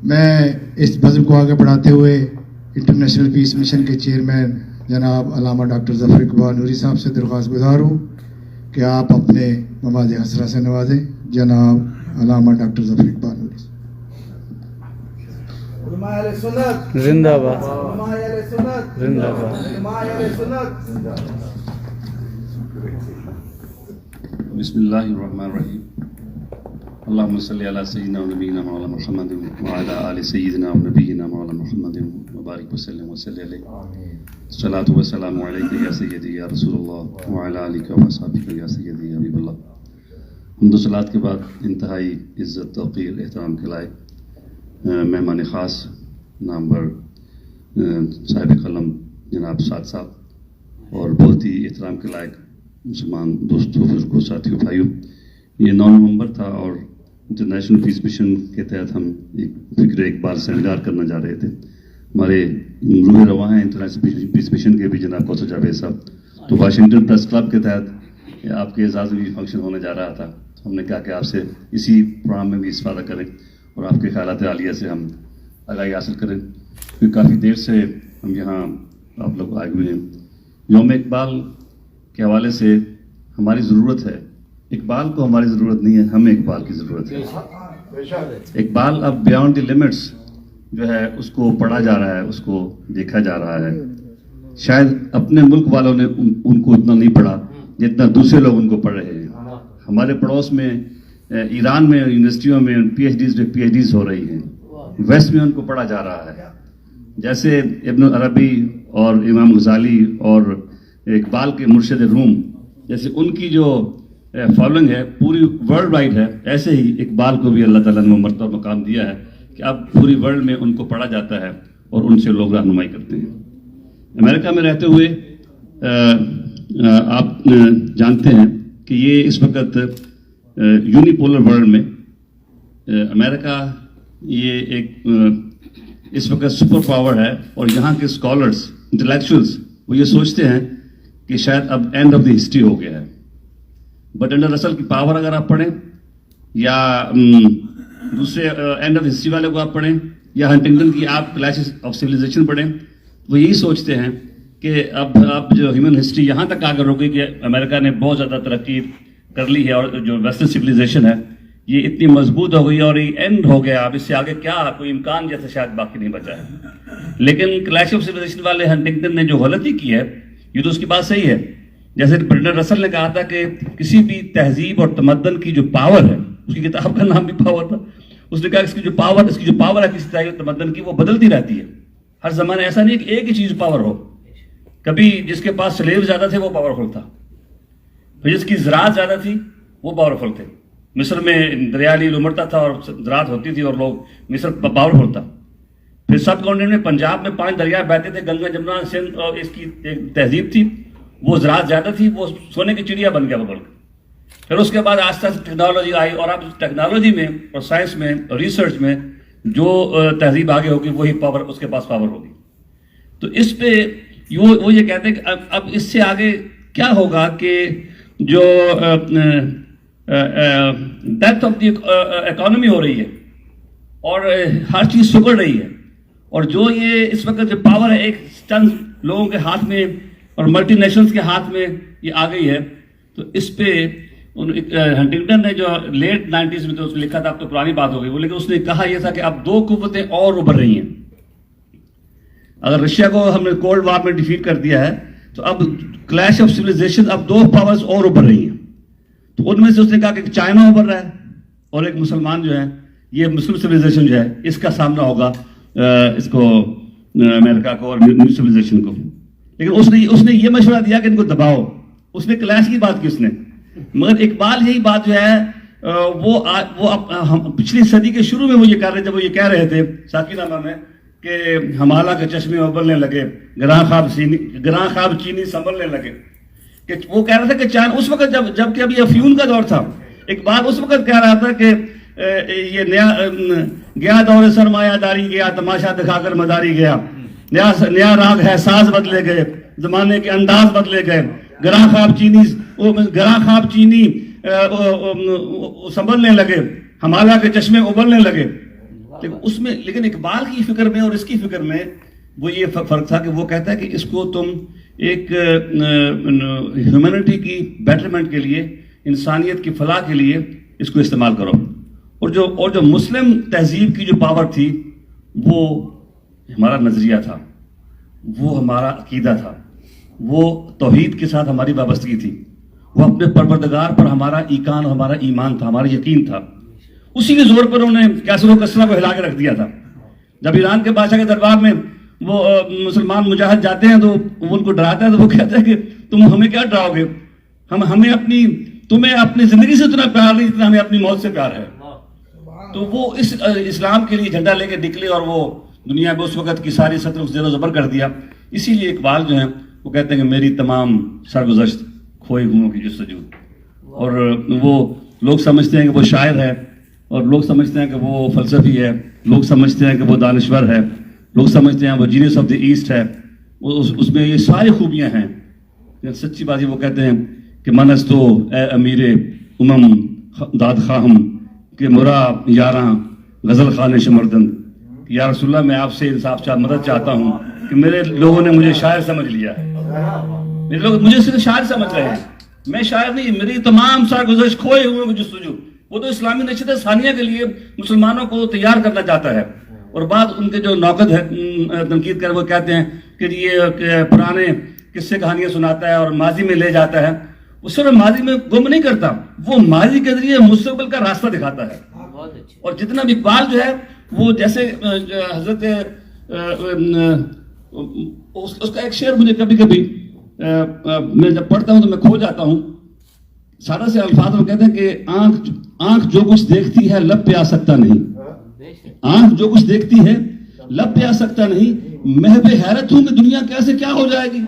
میں اس بزم کو آگے بڑھاتے ہوئے انٹرنیشنل پیس مشن کے چیئرمین جناب علامہ ڈاکٹر ظفر اقبال نوری صاحب سے درخواست گزار ہوں کہ آپ اپنے مواضع حسرہ سے نوازیں. جناب علامہ ڈاکٹر ظفر اقبال نوری. زندہ باد زندہ باد. بسم اللہ الرحمن الرحیم. اللہم صلی علی سیدنا و نبینا مولانا محمد وعلی آل سیدنا و نبینا مولانا محمد وبارک وسلم وصلی علیہ. الصلاۃ والسلام علیک یا سیدی یا رسول اللہ وعلی آلک و اصحابک یا سیدی یا حبیب اللہ. حمد و صلات کے بعد انتہائی عزت توقیر احترام کے لائق مہمان خاص نامور صاحب قلم جناب سعد صاحب اور بہت ہی احترام کے لائق مسلمان دوستوں بزرگوں ساتھیوں بھائیوں، یہ 9 نومبر تھا اور انٹرنیشنل پیس مشن کے تحت ہم ایک فکر اقبال سیمینار کرنا جا رہے تھے. ہمارے روح رواں ہیں انٹرنیشنل پیس مشن کے بھی جناب کوثر جاوید صاحب، تو واشنگٹن پریس کلب کے تحت آپ کے اعزاز میں بھی فنکشن ہونے جا رہا تھا. ہم نے کہا کہ آپ سے اسی پروگرام میں بھی استفادہ کریں اور آپ کے خیالات عالیہ سے ہم آگاہی حاصل کریں، کیونکہ کافی دیر سے ہم یہاں آپ لوگ آئے ہوئے ہیں. یوم اقبال کے حوالے سے ہماری ضرورت ہے، اقبال کو ہماری ضرورت نہیں ہے، ہمیں اقبال کی ضرورت ہے. اقبال اب بیانڈ دی لمٹس جو ہے اس کو پڑھا جا رہا ہے، اس کو دیکھا جا رہا ہے. شاید اپنے ملک والوں نے ان کو اتنا نہیں پڑھا جتنا دوسرے لوگ ان کو پڑھ رہے ہیں. ہمارے پڑوس میں ایران میں یونیورسٹیوں میں پی ایچ ڈیز ہو رہی ہیں، ویسٹ میں ان کو پڑھا جا رہا ہے. جیسے ابن عربی اور امام غزالی اور اقبال کے مرشد روم جیسے ان کی جو فالوئنگ ہے پوری ورلڈ وائڈ ہے، ایسے ہی اقبال کو بھی اللہ تعالیٰ نے مرتبہ مقام دیا ہے کہ اب پوری ورلڈ میں ان کو پڑھا جاتا ہے اور ان سے لوگ رہنمائی کرتے ہیں. امریکہ میں رہتے ہوئے آپ جانتے ہیں کہ یہ اس وقت یونیپولر ورلڈ میں امریکہ یہ ایک اس وقت سپر پاور ہے، اور یہاں کے اسکالرس انٹلیکچوئلس وہ یہ سوچتے ہیں کہ شاید اب اینڈ آف دی ہسٹری ہو گیا ہے. بٹنڈر رسل کی پاور اگر آپ پڑھیں یا دوسرے اینڈ آف ہسٹری والے کو آپ پڑھیں یا ہنٹنگٹن کی آپ کلاسز آف سویلائزیشن پڑھیں، وہ یہی سوچتے ہیں کہ اب جو ہیومن ہسٹری یہاں تک آ کر رک گئی کہ امریکہ نے بہت زیادہ ترقی کر لی ہے اور جو ویسٹرن سویلائزیشن ہے یہ اتنی مضبوط ہو گئی اور یہ اینڈ ہو گیا، اب اس سے آگے کیا کوئی امکان جیسے شاید باقی نہیں بچا ہے. لیکن کلیش آف سویلائزیشن والے ہنٹنگٹن نے جو غلطی کی ہے یہ تو اس کی بات صحیح ہے. جیسے برٹنڈر رسل نے کہا تھا کہ کسی بھی تہذیب اور تمدن کی جو پاور ہے، اس کی کتاب کا نام بھی پاور تھا، اس نے کہا اس کی جو پاور ہے کسی تہذیب اور تمدن کی وہ بدلتی رہتی ہے. ہر زمانے ایسا نہیں کہ ایک ہی چیز پاور ہو. کبھی جس کے پاس سلیو زیادہ تھے وہ پاورفل تھا، پھر جس کی زراعت زیادہ تھی وہ پاورفل تھے. مصر میں دریا نیل امڑتا تھا اور زراعت ہوتی تھی اور لوگ مصر پاورفل تھا. پھر سب کانٹیننٹ میں پنجاب میں 5 دریا بہتے تھے، گنگا جمنا سندھ، اور اس کی ایک تہذیب تھی، وہ زراعت زیادہ تھی، وہ سونے کی چڑیا بن گیا وہ ملک. پھر اس کے بعد آہستہ آہستہ ٹیکنالوجی آئی اور اب ٹیکنالوجی میں اور سائنس میں اور ریسرچ میں جو تہذیب آگے ہوگی وہی پاور اس کے پاس پاور ہوگی. تو اس پہ وہ یہ کہتے ہیں کہ اب اس سے آگے کیا ہوگا کہ جو ڈیتھ آف دی اکانومی ہو رہی ہے اور ہر چیز سکڑ رہی ہے، اور جو یہ اس وقت جو پاور ہے ایک چند لوگوں کے ہاتھ میں اور ملٹی نیشنلز کے ہاتھ میں یہ آ گئی ہے. تو اس پہ ہنٹنگٹن نے جو لیٹ 90s میں تو اس نے لکھا تھا، اب تو پرانی بات ہو گئی وہ، لیکن اس نے کہا یہ تھا کہ اب 2 قوتیں اور ابھر رہی ہیں. اگر رشیا کو ہم نے کولڈ وار میں ڈیفیٹ کر دیا ہے تو اب کلیش آف سویلائزیشن اب 2 پاورز اور ابھر رہی ہیں. تو ان میں سے اس نے کہا کہ چائنا ابھر رہا ہے اور ایک مسلمان جو ہے، یہ مسلم سویلائزیشن جو ہے اس کا سامنا ہوگا اس کو امریکہ کو اور نیو سویلائزیشن کو. لیکن اس نے یہ مشورہ دیا کہ ان کو دباؤ. اس نے کلیش کی بات کی اس نے، مگر اقبال یہی بات جو ہے وہ پچھلی صدی کے شروع میں وہ یہ کر رہے، جب وہ یہ کہہ رہے تھے ساکینامہ میں کہ ہمالہ کے چشمے ابلنے لگے، گراں خواب چینی سنبھلنے لگے، کہ وہ کہہ رہا تھا کہ چاند اس وقت جب کہ اب یہ افیون کا دور تھا. اقبال اس وقت کہہ رہا تھا کہ یہ گیا دور سرمایہ داری گیا، تماشا دکھا کر مداری گیا، نیا راگ ہے، ساز بدلے گئے، زمانے کے انداز بدلے گئے، گراں خواب چینی سنبھلنے لگے، ہمالہ کے چشمے ابلنے لگے. اس میں لیکن اقبال کی فکر میں اور اس کی فکر میں وہ یہ فرق تھا کہ وہ کہتا ہے کہ اس کو تم ایک ہیومینٹی کی بیٹرمنٹ کے لیے، انسانیت کی فلاح کے لیے اس کو استعمال کرو. اور جو مسلم تہذیب کی جو پاور تھی وہ ہمارا نظریہ تھا، وہ ہمارا عقیدہ تھا، وہ توحید کے ساتھ ہماری وابستگی تھی، وہ اپنے پروردگار پر ہمارا ایقان اور ہمارا ایمان تھا، ہمارا یقین تھا. اسی کے زور پر انہوں نے کیسر و کسرا کو ہلا کے رکھ دیا تھا. جب ایران کے بادشاہ کے دربار میں وہ مسلمان مجاہد جاتے ہیں تو وہ ان کو ڈراتا ہے، تو وہ کہتا ہے کہ تم ہمیں کیا ڈراؤ گے، تمہیں اپنی زندگی سے اتنا پیار نہیں جتنا ہمیں اپنی موت سے پیار ہے. تو وہ اس اسلام کے لیے جھنڈا لے کے نکلے اور وہ دنیا میں اس وقت کی ساری سطر کو زیر و زبر کر دیا. اسی لیے اقبال جو ہیں وہ کہتے ہیں کہ میری تمام سرگزشت کھوئے ہوئوں کی جستجو. اور وہ لوگ سمجھتے ہیں کہ وہ شاعر ہے، اور لوگ سمجھتے ہیں کہ وہ فلسفی ہے، لوگ سمجھتے ہیں کہ وہ دانشور ہے، لوگ سمجھتے ہیں وہ جینیس آف دی ایسٹ ہے. اس میں یہ ساری خوبیاں ہیں. سچی بات وہ کہتے ہیں کہ منستو اے امیر امم داد خواہم کہ مرا یاراں غزل خان شمردن. یا رسول اللہ میں آپ سے انصاف مدد چاہتا ہوں کہ میرے لوگوں نے مجھے شاعر سمجھ لیا ہے، میرے لوگ مجھے صرف شاعر سمجھ رہے ہیں. میں شاعر نہیں، میری تمام سرگزشت کھوئے ہوئے جستجو. وہ تو اسلامی نشست ثانیہ کے لیے مسلمانوں کو تیار کرنا چاہتا ہے. اور بعد ان کے جو نوقد ہے تنقید کر وہ کہتے ہیں کہ یہ پرانے قصے کہانیاں سناتا ہے اور ماضی میں لے جاتا ہے. وہ صرف ماضی میں گم نہیں کرتا، وہ ماضی کے ذریعے مستقبل کا راستہ دکھاتا ہے. اور جتنا بھی اقبال جو ہے وہ جیسے حضرت اس کا ایک شعر مجھے کبھی کبھی میں جب پڑھتا ہوں تو میں کھو جاتا ہوں. سادہ سے الفاظ میں کہتے ہیں کہ آنکھ جو کچھ دیکھتی ہے لب پہ آ سکتا نہیں، آنکھ جو کچھ دیکھتی ہے لب پہ آ سکتا نہیں، محو حیرت ہوں کہ دنیا کیسے کیا ہو جائے گی.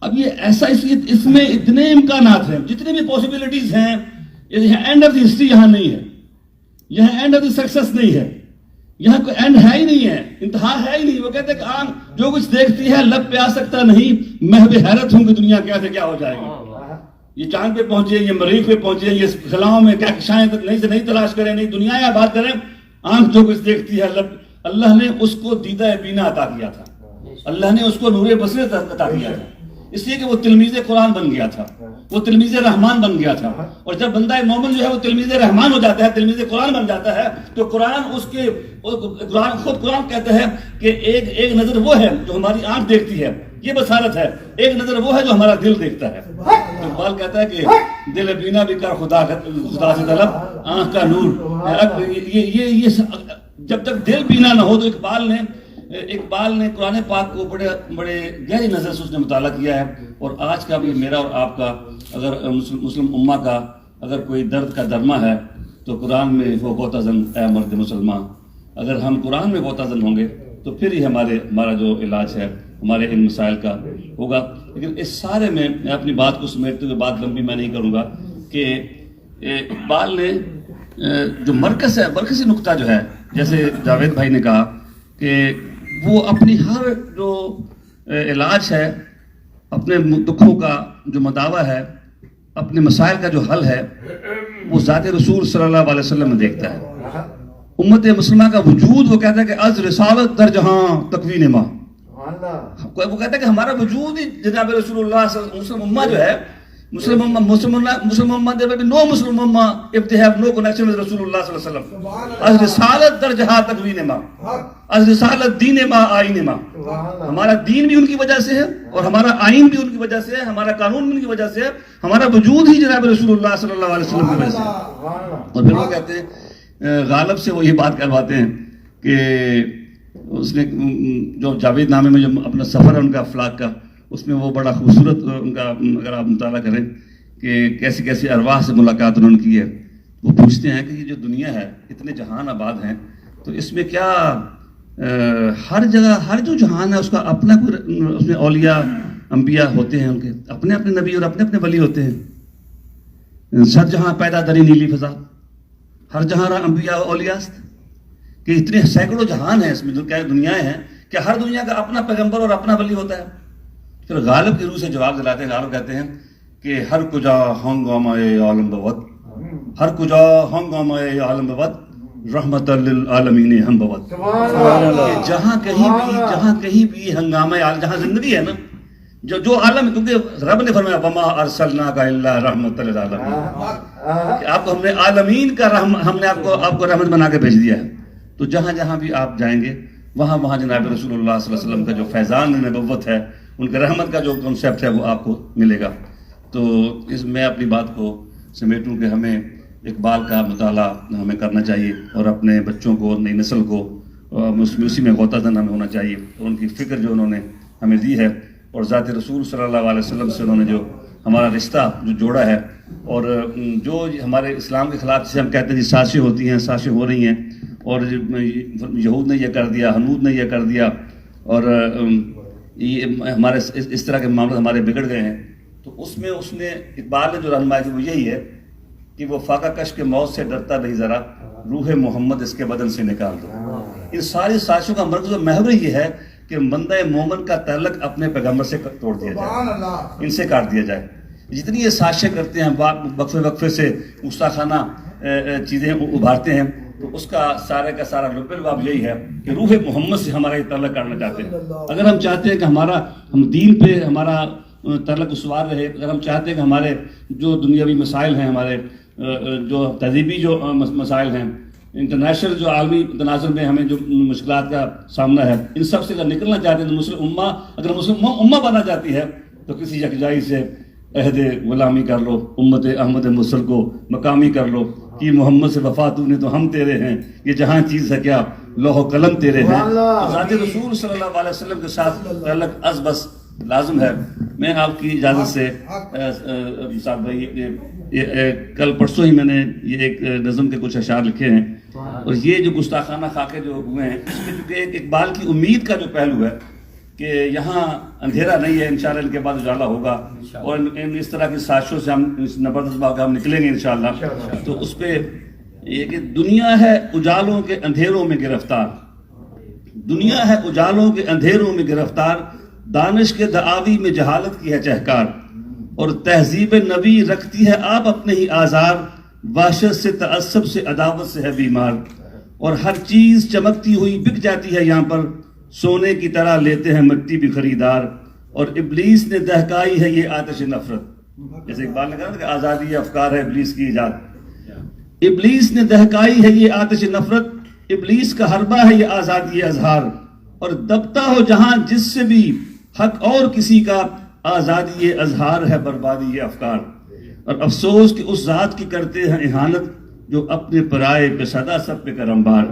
اب یہ ایسا اس میں اتنے امکانات ہیں، جتنے بھی پاسبلٹیز ہیں. اینڈ آف دی ہسٹری یہاں نہیں ہے، یہاں اینڈ آف دی سکسس نہیں ہے، یہاں کوئی اینڈ ہے ہی نہیں ہے، انتہا ہے ہی نہیں. وہ کہتے ہیں کہ آنکھ جو کچھ دیکھتی ہے لب پہ آ سکتا نہیں، محو حیرت ہوں کہ دنیا کیسے کیا ہو جائے گی. یہ چاند پہ پہنچے، یہ مریخ پہ پہنچے، یہ خلاؤں میں کیا کشائیں نئی سے نئی تلاش کریں، نئی دنیا آباد کریں. آنکھ جو کچھ دیکھتی ہے اللہ نے اس کو دیدہ بینا عطا کیا تھا، اللہ نے اس کو نور بصیرت عطا کیا تھا، اس لیے کہ وہ تلمیذ قرآن بن گیا تھا، وہ تلمیذ رحمان بن گیا تھا. اور جب بندہ مومن جو ہے وہ تلمیذ رحمان ہو جاتا ہے، تلمیذ قرآن بن جاتا ہے، تو قرآن خود کہتا ہے کہ ایک نظر وہ ہے جو ہماری آنکھ دیکھتی ہے، یہ بصارت ہے، ایک نظر وہ ہے جو ہمارا دل دیکھتا ہے. اقبال کہتا ہے کہ دل بینا بھی کر خدا سے طلب، آنکھ کا نور. یہ جب تک دل بینا نہ ہو تو اقبال نے قرآن پاک کو بڑے گہری نظر سے اس نے مطالعہ کیا ہے. اور آج کا بھی میرا اور آپ کا اگر مسلم امہ کا اگر کوئی درد کا درمہ ہے تو قرآن میں وہ غوطہ-زن اے مرد مسلمان. اگر ہم قرآن میں غوطہ-زن ہوں گے تو پھر ہی ہمارا جو علاج ہے ہمارے ان مسائل کا ہوگا. لیکن اس سارے میں اپنی بات کو سمیٹتے ہوئے، بات لمبی میں نہیں کروں گا، کہ اقبال نے جو مرکزی نقطہ جو ہے، جیسے جاوید بھائی نے کہا کہ وہ اپنی ہر جو علاج ہے، اپنے دکھوں کا جو مداوع ہے، اپنے مسائل کا جو حل ہے، وہ ذات رسول صلی اللہ علیہ وسلم میں دیکھتا ہے. امت مسلمہ کا وجود وہ کہتا ہے کہ از رسالت در جہاں تکوین ماں. وہ کہتا ہے کہ ہمارا وجود ہی جناب رسول اللہ صلی اللہ علیہ وسلم. مسلم امہ جو ہے، مسلم امہ there will be no Muslim ummah if they have no connection with رسول اللہ صلی اللہ علیہ وسلم. از رسالت در جہاں تکوین ماں، از رسالت دین ماں آئین ماں. ہمارا دین بھی ان کی وجہ سے ہے اور ہمارا آئین بھی ان کی وجہ سے ہے، ہمارا قانون بھی ان کی وجہ سے ہے، ہمارا وجود ہی جناب رسول اللہ صلی اللہ علیہ وسلم کی وجہ سے. اور پھر وہ کہتے ہیں غالب سے وہ یہ بات کرواتے ہیں کہ اس نے جو جاوید نامے میں جو اپنا سفر ہے ان کا افلاک کا، اس میں وہ بڑا خوبصورت ان کا اگر آپ مطالعہ کریں کہ کیسی کیسی ارواح سے ملاقات انہوں نے کی ہے. وہ پوچھتے ہیں کہ یہ جو دنیا ہے، اتنے جہان آباد ہیں، تو اس میں کیا ہر جگہ ہر جو جہان ہے اس کا اپنا کوئی، اس میں اولیاء انبیاء ہوتے ہیں، ان کے اپنے اپنے نبی اور اپنے اپنے ولی ہوتے ہیں. سر جہاں پیدا دری نیلی فضا، ہر جہاں را انبیاء و اولیاء است. کہ اتنے سینکڑوں جہان ہیں اس میں، کیا دنیایں ہیں، کہ ہر دنیا کا اپنا پیغمبر اور اپنا ولی ہوتا ہے. پھر غالب کی روح سے جواب دلاتے ہیں. غالب کہتے ہیں کہ ہر کجا ہنگامہ عالم بود، ہر کجا ہنگامہ عالم بود، رحمت للعالمین ہم بوت. کہ جہاں کہیں بھی ہنگامہ جہاں زندگی ہے نا, جو عالم ہے, کیونکہ رب نے فرمایا وما ارسلناک الا رحمت للعالمین, کہ آپ کو ہم نے عالمین کا ہم نے آپ کو رحمت بنا کے بھیج دیا ہے. تو جہاں بھی آپ جائیں گے وہاں جناب رسول اللہ صلی اللہ علیہ وسلم کا جو فیضان نبوت ہے, ان کے رحمت کا جو کنسیپٹ ہے وہ آپ کو ملے گا. تو میں اپنی بات کو سمیٹوں کہ ہمیں اقبال کا مطالعہ ہمیں کرنا چاہیے, اور اپنے بچوں کو, نئی نسل کو اسی میں غوطہ زن ہمیں ہونا چاہیے, اور ان کی فکر جو انہوں نے ہمیں دی ہے, اور ذات رسول صلی اللہ علیہ وسلم سے انہوں نے جو ہمارا رشتہ جو جوڑا ہے, اور جو ہمارے اسلام کے خلاف جسے ہم کہتے ہیں سازشیں ہوتی ہیں, سازشیں ہو رہی ہیں, اور یہود نے یہ کر دیا, حنود نے یہ کر دیا, اور یہ ہمارے اس طرح کے معاملات ہمارے بگڑ گئے ہیں. تو اس میں اس نے اقبال نے جو رہنمائی کی وہ یہی ہے کہ وہ فاقہ کش کے موت سے ڈرتا نہیں ذرا, روح محمد اس کے بدن سے نکال دو. ان ساری سازشوں کا مرکز و محور یہ ہے کہ بندہ مومن کا تعلق اپنے پیغمبر سے توڑ دیا جائے, ان سے کاٹ دیا جائے. جتنی یہ سازشیں کرتے ہیں, وقفے سے گستاخانہ چیزیں ابھارتے ہیں, تو اس کا سارا لب لباب یہی ہے کہ روح محمد سے ہمارا یہ تعلق کاٹنا چاہتے ہیں. اگر ہم چاہتے ہیں کہ ہم دین پہ ہمارا تعلق استوار رہے, اگر ہم چاہتے ہیں کہ ہمارے جو دنیاوی مسائل ہیں, ہمارے جو تہذیبی جو مسائل ہیں, انٹرنیشنل جو عالمی تناظر میں ہمیں جو مشکلات کا سامنا ہے, ان سب سے اگر نکلنا چاہتے ہیں تو مسلم امہ بنا جاتی ہے, تو کسی یکجائی سے عہد غلامی کر لو, امت احمد مرسل کو مقامی کر لو, کہ محمد سے وفا تو نے تو ہم تیرے ہیں, یہ جہاں چیز ہے کیا لوح و قلم تیرے ہیں. تو ذات رسول صلی اللہ علیہ وسلم کے ساتھ تعلق از بس لازم ہے. میں آپ کی اجازت سے صاحب بھائی, کل پرسوں ہی میں نے یہ ایک نظم کے کچھ اشعار لکھے ہیں, اور یہ جو گستاخانہ خاکے جو ہوئے ہیں, اس میں چونکہ ایک اقبال کی امید کا جو پہلو ہے کہ یہاں اندھیرا نہیں ہے, انشاءاللہ ان کے بعد اجالا ہوگا, اور اس طرح کی سازشوں سے ہم زبردست بات ہم نکلیں گے انشاءاللہ. تو اس پہ یہ کہ دنیا ہے اجالوں کے اندھیروں میں گرفتار, دنیا ہے اجالوں کے اندھیروں میں گرفتار, دانش کے دعاوی میں جہالت کی ہے چہکار, اور تہذیب نبی رکھتی ہے آپ اپنے ہی آزار, وحشت سے تعصب سے عداوت سے ہے بیمار, اور ہر چیز چمکتی ہوئی بک جاتی ہے یہاں پر, سونے کی طرح لیتے ہیں مٹی بھی خریدار, اور ابلیس نے دہکائی ہے یہ آتش نفرت. جیسے اقبال نے کہا کہ آزادی افکار ہے ابلیس کی ایجاد, ابلیس نے دہکائی ہے یہ آتش نفرت, ابلیس کا حربہ ہے یہ آزادی اظہار, اور دبتا ہو جہاں جس سے بھی حق اور کسی کا, آزادی یہ اظہار ہے بربادی یہ افکار, اور افسوس کہ اس ذات کی کرتے ہیں اہانت جو اپنے پرائے پہ سدا سب پہ کرمبار,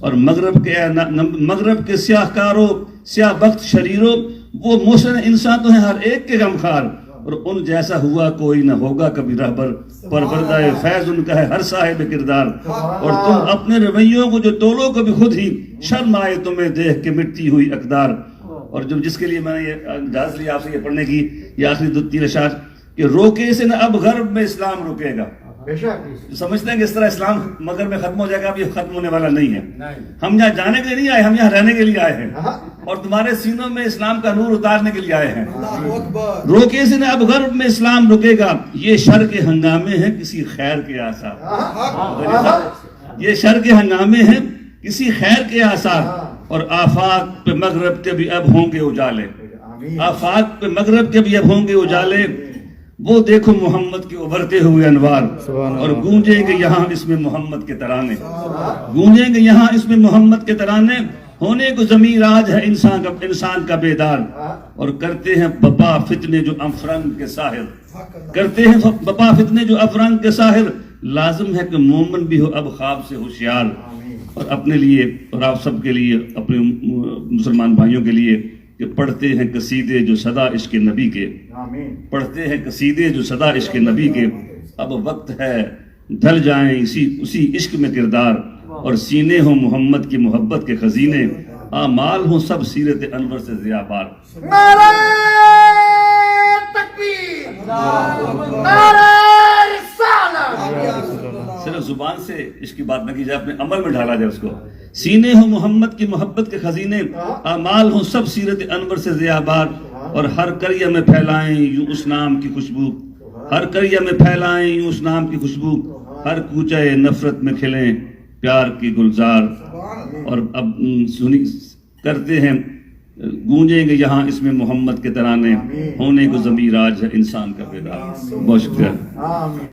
اور مغرب کے سیاہ کاروں سیاہ بخت شریروں, وہ محسن انسان تو ہیں ہر ایک کے غمخوار, اور ان جیسا ہوا کوئی نہ ہوگا کبھی رہبر, پروردہ فیض ان کا ہے ہر صاحب کردار, اور تم اپنے رویوں کو جو تولو کبھی خود ہی شرم آئے تمہیں دیکھ کے مٹتی ہوئی اقدار. اور جس کے لیے میں نے یہ اجازت لی آپ سے یہ پڑھنے کی, یہ آخری 2-3 اشعار کہ روکے سے نہ اب غرب میں اسلام رکے گا. سمجھتے ہیں کہ اس طرح اسلام مغرب میں ختم ہو جائے گا, اب یہ ختم ہونے والا نہیں ہے. ہم یہاں جانے کے لیے نہیں آئے, ہم یہاں رہنے کے لیے آئے ہیں, اور تمہارے سینوں میں اسلام کا نور اتارنے کے لیے آئے ہیں. روکے سے نہ اب غرب میں اسلام رکے گا, یہ شر کے ہنگامے ہیں کسی خیر کے آثار, یہ شر کے ہنگامے ہیں کسی خیر کے آثار, اور آفاق پہ مغرب کے بھی اب ہوں گے اجالے, آفاق پہ مغرب کے بھی اب ہوں گے اجالے, وہ دیکھو محمد کے ابھرتے ہوئے انوار, اور گونجیں گے یہاں اس میں محمد کے ترانے, گونجیں گے یہاں اس میں محمد کے ترانے, ہونے کو ضمیر آج ہے انسان کا بیدار, اور کرتے ہیں بپا فتنے جو افرنگ کے ساحر, کرتے ہیں بپا فتنے جو افرنگ کے ساحر, لازم ہے کہ مومن بھی ہو اب خواب سے ہوشیار, اور اپنے لیے اور آپ سب کے لیے, اپنے مسلمان بھائیوں کے لیے کہ پڑھتے ہیں قصیدے جو صدا عشق نبی کے, پڑھتے ہیں قصیدے جو صدا عشق نبی کے, اب وقت ہے ڈھل جائیں اسی عشق میں کردار, اور سینے ہوں محمد کی محبت کے خزینے, اعمال ہوں سب سیرت انور سے ضیاء بار. نعرہ تکبیر, نعرہ رسالت. صرف زبان سے اس کی بات نہ کی جائے, اپنے عمل میں ڈالا جائے اس کو. سینے ہوں محمد کی محبت کے خزینے, اعمال ہوں سب سیرت انور سے ضیاء بار, اور ہر قریہ میں پھیلائیں یوں اس نام کی خوشبو, ہر قریہ میں پھیلائیں یوں اس نام کی خوشبو, ہر کوچے نفرت میں کھلیں پیار کی گلزار، اور اب سنی کرتے ہیں گونجیں گے یہاں اس میں محمد کے ترانے، ہونے کو ضمیر آج ہے انسان کا بیدار. بہت شکریہ.